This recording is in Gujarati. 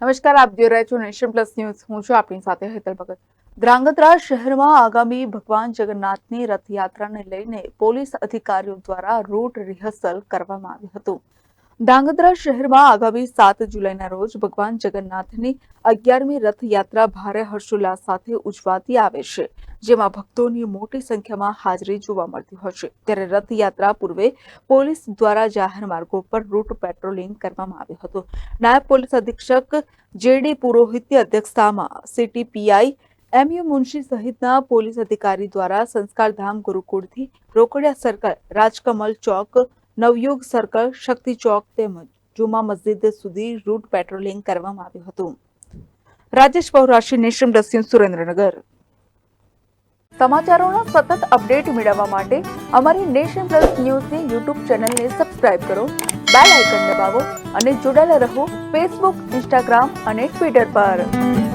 નમસ્કાર, આપ જોઈ રહ્યા છો નેશન પ્લસ ન્યૂઝ. હું છું આપની સાથે હેતલ ભગત. ધ્રાંગધ્રા શહેરમાં આગામી ભગવાન જગન્નાથની રથયાત્રાને લઈને પોલીસ અધિકારીઓ દ્વારા રૂટ રિહર્સલ કરવામાં આવ્યું હતું. ધ્રાંગધ્રા શહેરમાં આગામી 7 જુલાઈના રોજ ભગવાન જગન્નાથની 11મી રથયાત્રા ભારે હર્ષોલ્લાસ સાથે ઉજવાતી આવે છે, જેમાં ભક્તોની મોટી સંખ્યામાં હાજરી જોવા મળતી હોય છે. ત્યારે રથયાત્રા પૂર્વે પોલીસ દ્વારા જાહેર માર્ગો પર રૂટ પેટ્રોલિંગ કરવામાં આવ્યું હતું. નાયબ પોલીસ અધિક્ષક જેડી પુરોહિતની અધ્યક્ષતામાં સિટી પીઆઈ એમયુ મુનશી સહિતના પોલીસ અધિકારી દ્વારા સંસ્કારધામ ગુરુકુળથી રોકડિયા સર્કલ, રાજકમલ ચોક, નવયુગ સર્કલ, શક્તિ ચોક તેમજ જુમા મસ્જિદ સુધી રૂટ પેટ્રોલિંગ કરવામાં આવ્યું હતું. Rajesh Paurashi, Nation Plus News, Surendranagar. સમાચારોના સતત અપડેટ મેળવવા માટે અમારી નેશન પ્લસ ન્યૂઝની યુટ્યુબ ચેનલને સબસ્ક્રાઇબ કરો, બેલ આઇકન દબાવો અને જોડાયેલા રહો ફેસબુક, ઇન્સ્ટાગ્રામ અને ટ્વિટર પર.